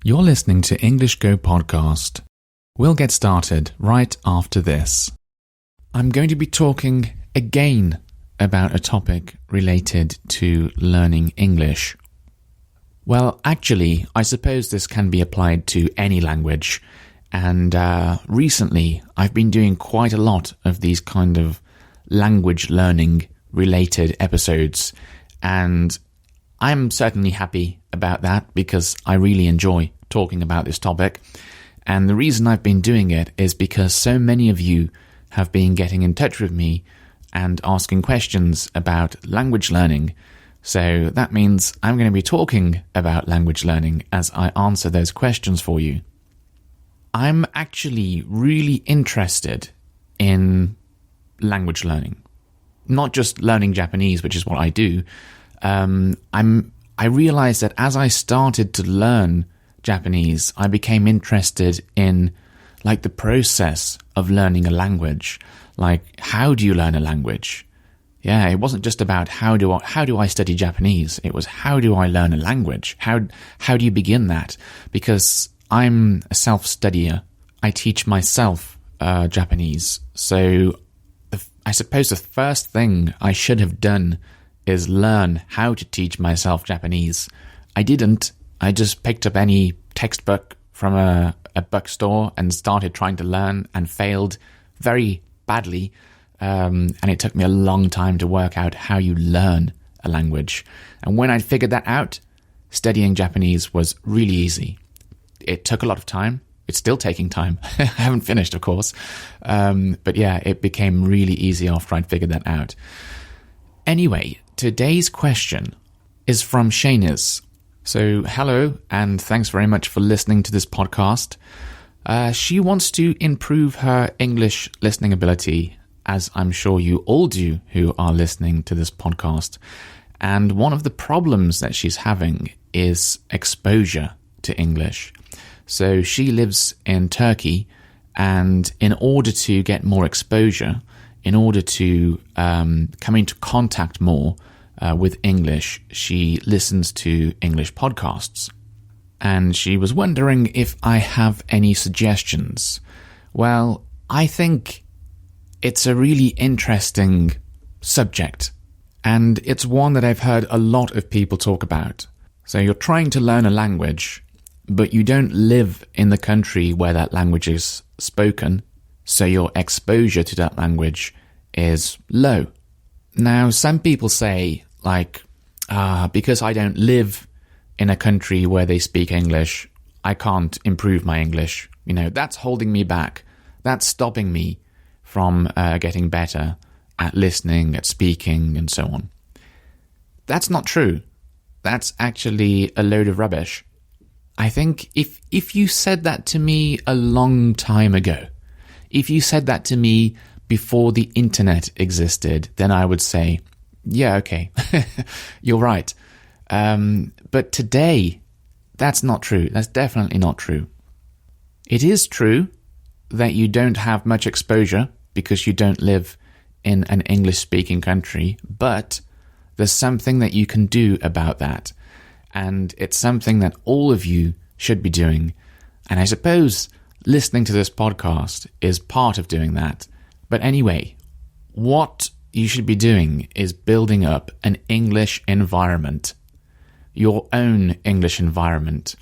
You're listening to English Go Podcast. We'll get started right after this. I'm going to be talking again about a topic related to learning English. Well, actually, I suppose this can be applied to any language, and recently I've been doing quite a lot of these kind of language learning related episodes, and I'm certainly happy about that because I really enjoy talking about this topic. And the reason I've been doing it is because so many of you have been getting in touch with me and asking questions about language learning. So that means I'm going to be talking about language learning as I answer those questions for you. I'm actually really interested in language learning. Not just learning Japanese, which is what I do. I realized that as I started to learn Japanese, I became interested in the process of learning a language. How do you learn a language? Yeah, it wasn't just about how do I study Japanese. It was how do I learn a language? How do you begin that? Because I'm a self-studier. I teach myself Japanese. So I suppose the first thing I should have done is learn how to teach myself Japanese. I didn't. I just picked up any textbook from a bookstore and started trying to learn and failed very badly. And it took me a long time to work out how you learn a language. And when I figured that out, studying Japanese was really easy. It took a lot of time. It's still taking time. I haven't finished, of course. But yeah, it became really easy after I'd figured that out. Anyway, today's question is from Shanice. So hello, and thanks very much for listening to this podcast. She wants to improve her English listening ability, as I'm sure you all do who are listening to this podcast. And one of the problems that she's having is exposure to English. So she lives in Turkey, and in order to get more exposure, in order to come into contact more with English, she listens to English podcasts. And she was wondering if I have any suggestions. Well, I think it's a really interesting subject, and it's one that I've heard a lot of people talk about. So you're trying to learn a language, but you don't live in the country where that language is spoken, so your exposure to that language is low. Now, some people say, because I don't live in a country where they speak English, I can't improve my English. That's holding me back. That's stopping me from getting better at listening, at speaking, and so on. That's not true. That's actually a load of rubbish. I think if you said that to me a long time ago, if you said that to me before the internet existed, then I would say, yeah, okay, you're right. But today, that's not true. That's definitely not true. It is true that you don't have much exposure because you don't live in an English-speaking country, but there's something that you can do about that. And it's something that all of you should be doing. And I suppose listening to this podcast is part of doing that. But anyway, what you should be doing is building up an English environment, your own English environment.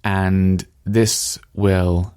And this will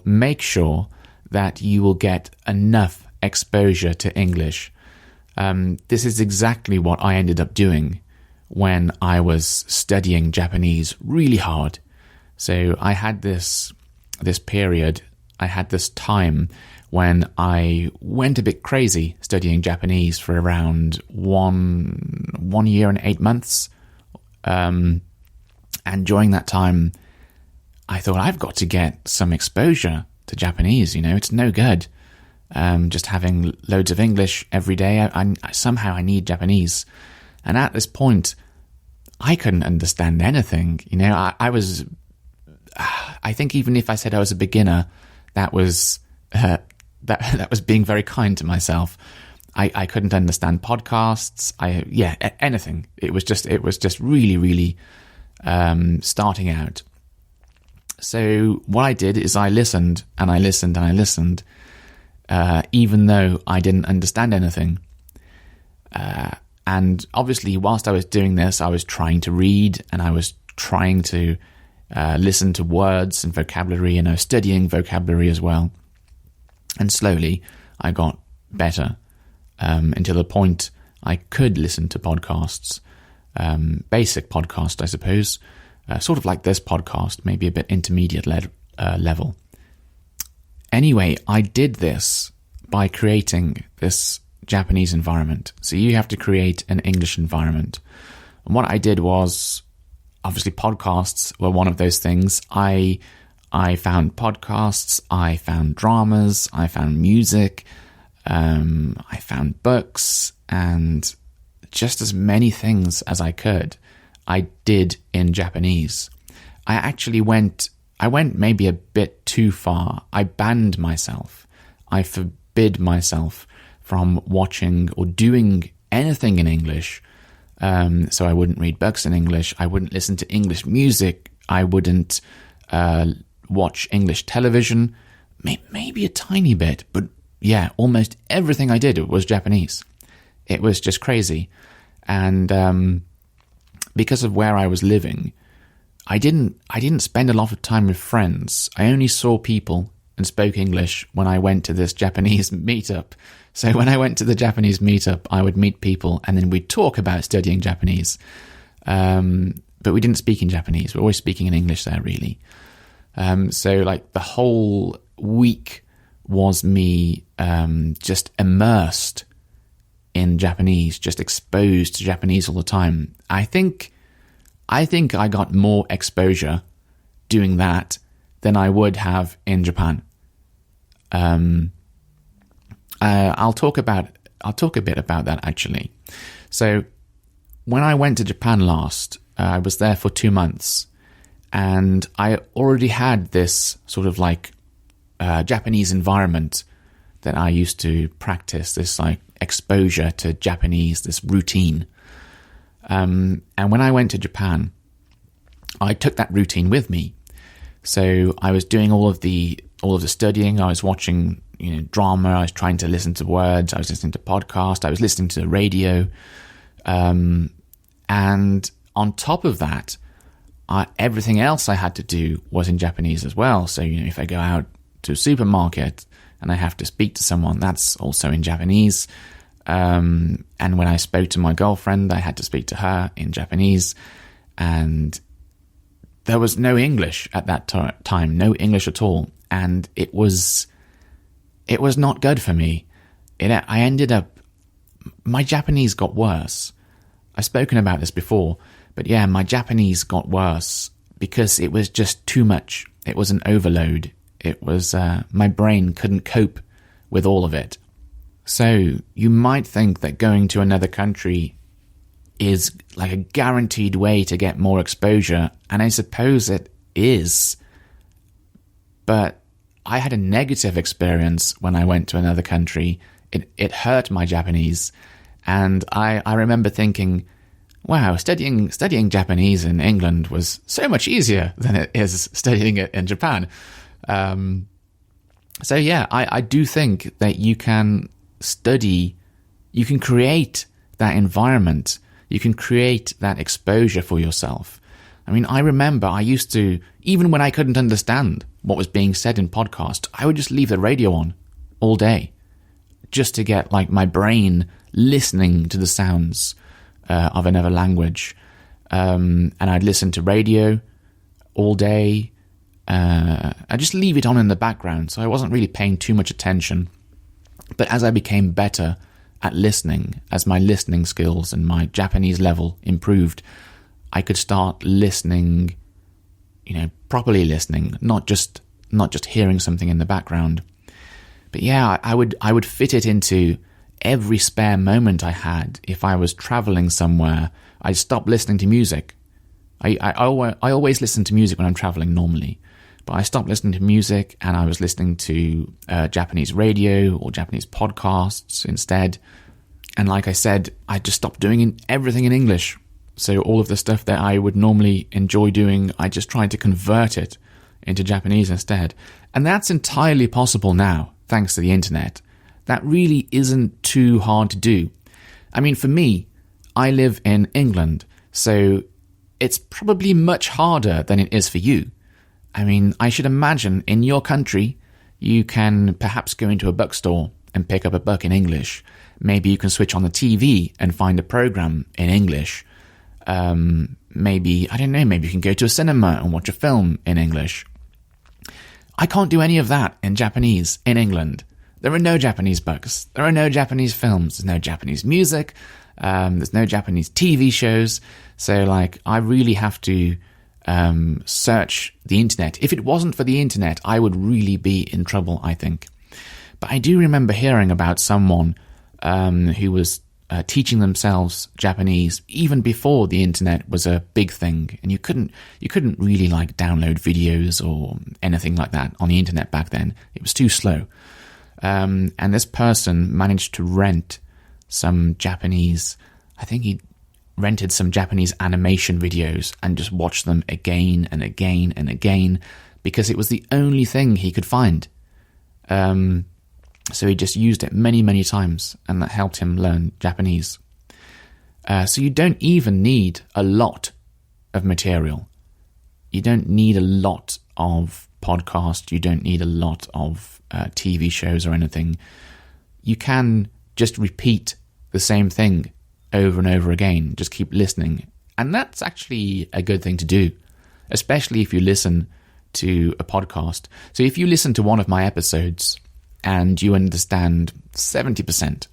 make sure that you will get enough exposure to English. This is exactly what I ended up doing when I was studying Japanese really hard. So I had this period, I had this time when I went a bit crazy studying Japanese for around one year and 8 months. And during that time, I thought I've got to get some exposure to Japanese. It's no good just having loads of English every day. Somehow I need Japanese. And at this point, I couldn't understand anything. I think even if I said I was a beginner, that was that was being very kind to myself. I couldn't understand podcasts. Anything. It was just really, really starting out. So what I did is I listened and I listened and I listened, even though I didn't understand anything. And obviously, whilst I was doing this, I was trying to read and I was trying to listen to words and vocabulary, and I was studying vocabulary as well. And slowly, I got better until the point I could listen to podcasts, basic podcast, I suppose, sort of like this podcast, maybe a bit intermediate level. Anyway, I did this by creating this Japanese environment. So you have to create an English environment. And what I did was, obviously podcasts were one of those things. I found podcasts, I found dramas, I found music, I found books, and just as many things as I could, I did in Japanese. I went maybe a bit too far. I banned myself. I forbid myself from watching or doing anything in English. So I wouldn't read books in English. I wouldn't listen to English music. I wouldn't watch English television. Maybe a tiny bit, but yeah, almost everything I did was Japanese. It was just crazy. And because of where I was living, I didn't spend a lot of time with friends. I only saw people and spoke English when I went to this Japanese meetup. So when I went to the Japanese meetup, I would meet people and then we'd talk about studying Japanese. But we didn't speak in Japanese. We're always speaking in English there, really. So like the whole week was me just immersed in Japanese, just exposed to Japanese all the time. I think I got more exposure doing that than I would have in Japan. I'll talk a bit about that actually. So when I went to Japan last, I was there for 2 months, and I already had this sort of like Japanese environment that I used to practice, this like exposure to Japanese, this routine. And when I went to Japan, I took that routine with me. So I was doing all of the studying. I was watching, drama. I was trying to listen to words. I was listening to podcasts. I was listening to the radio. And on top of that, everything else I had to do was in Japanese as well. So, if I go out to a supermarket and I have to speak to someone, that's also in Japanese. And when I spoke to my girlfriend, I had to speak to her in Japanese. And there was no English at that time, no English at all. And it was not good for me. I ended up, my Japanese got worse. I've spoken about this before, but yeah, my Japanese got worse because it was just too much. It was an overload. It was, my brain couldn't cope with all of it. So you might think that going to another country is like a guaranteed way to get more exposure, and I suppose it is. But I had a negative experience when I went to another country. It hurt my Japanese, and I remember thinking, wow, studying Japanese in England was so much easier than it is studying it in Japan. So yeah, I do think that you can study, you can create that environment, you can create that exposure for yourself. I mean, I remember I used to, even when I couldn't understand what was being said in podcasts, I would just leave the radio on all day just to get like my brain listening to the sounds of another language. And I'd listen to radio all day. I just leave it on in the background, so I wasn't really paying too much attention. But as I became better at listening, as my listening skills and my Japanese level improved, I could start listening, properly listening, not just hearing something in the background. But yeah, I would fit it into every spare moment I had. If I was traveling somewhere, I'd stop listening to music. I always listen to music when I'm traveling normally, but I stopped listening to music and I was listening to Japanese radio or Japanese podcasts instead. And like I said, I just stopped doing everything in English. So all of the stuff that I would normally enjoy doing, I just tried to convert it into Japanese instead. And that's entirely possible now, thanks to the internet. That really isn't too hard to do. I mean, for me, I live in England, so it's probably much harder than it is for you. I mean, I should imagine in your country, you can perhaps go into a bookstore and pick up a book in English. Maybe you can switch on the TV and find a program in English. Maybe you can go to a cinema and watch a film in English. I can't do any of that in Japanese in England. There are no Japanese books. There are no Japanese films. There's no Japanese music. There's no Japanese TV shows. So, I really have to search the internet. If it wasn't for the internet, I would really be in trouble, I think. But I do remember hearing about someone who was teaching themselves Japanese even before the internet was a big thing, and you couldn't really download videos or anything like that on the internet back then. It was too slow. And this person managed to rent some Japanese, I think he rented some Japanese animation videos and just watched them again and again and again because it was the only thing he could find. So he just used it many, many times, and that helped him learn Japanese. So you don't even need a lot of material. You don't need a lot of podcasts. You don't need a lot of TV shows or anything. You can just repeat the same thing over and over again. Just keep listening. And that's actually a good thing to do, especially if you listen to a podcast. So if you listen to one of my episodes and you understand 70%,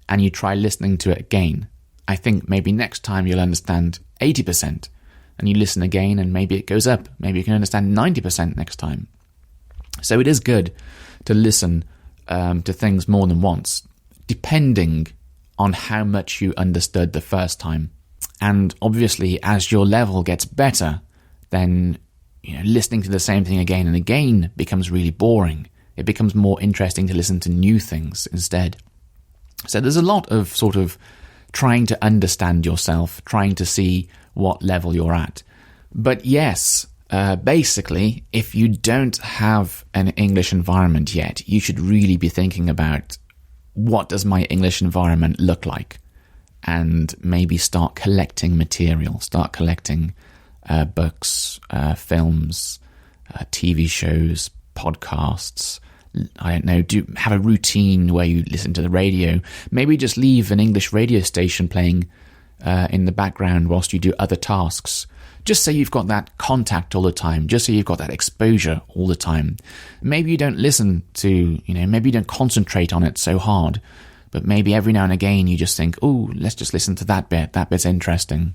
and you try listening to it again, I think maybe next time you'll understand 80%, and you listen again and maybe it goes up. Maybe you can understand 90% next time. So it is good to listen to things more than once, depending on how much you understood the first time. And obviously, as your level gets better, then listening to the same thing again and again becomes really boring. It becomes more interesting to listen to new things instead. So there's a lot of sort of trying to understand yourself, trying to see what level you're at. But yes, basically, if you don't have an English environment yet, you should really be thinking about, what does my English environment look like? And maybe start collecting material, start collecting books, films, TV shows, podcasts. I don't know, have a routine where you listen to the radio. Maybe just leave an English radio station playing in the background whilst you do other tasks. Just so you've got that contact all the time, just so you've got that exposure all the time. Maybe you don't listen to, maybe you don't concentrate on it so hard, but maybe every now and again you just think, oh, let's just listen to that bit's interesting.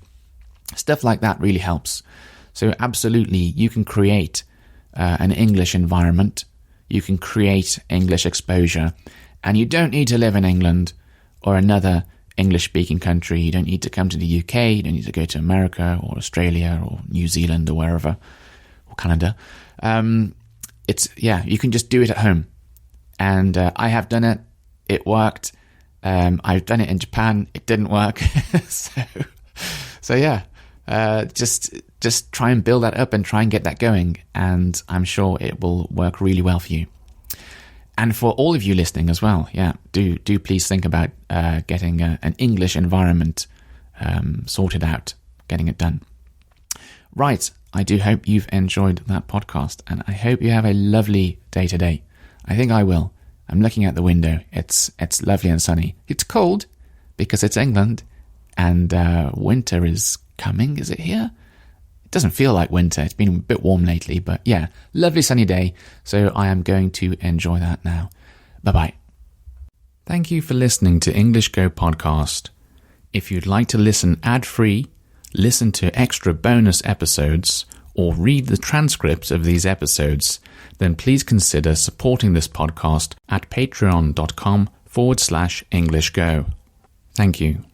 Stuff like that really helps. So absolutely, you can create an English environment, you can create English exposure, and you don't need to live in England or another English-speaking country. You don't need to come to the UK, you don't need to go to America or Australia or New Zealand or wherever, or Canada. You can just do it at home. And I have done it. It worked. I've done it in Japan. It didn't work. Just try and build that up and try and get that going. And I'm sure it will work really well for you. And for all of you listening as well, do please think about getting an English environment sorted out, getting it done. Right, I do hope you've enjoyed that podcast, and I hope you have a lovely day today. I think I will. I'm looking out the window. It's lovely and sunny. It's cold because it's England, and winter is coming. Is it here? It doesn't feel like winter. It's been a bit warm lately, but yeah, lovely sunny day. So I am going to enjoy that now. Bye-bye. Thank you for listening to English Go Podcast. If you'd like to listen ad-free, listen to extra bonus episodes, or read the transcripts of these episodes, then please consider supporting this podcast at patreon.com/EnglishGo. Thank you.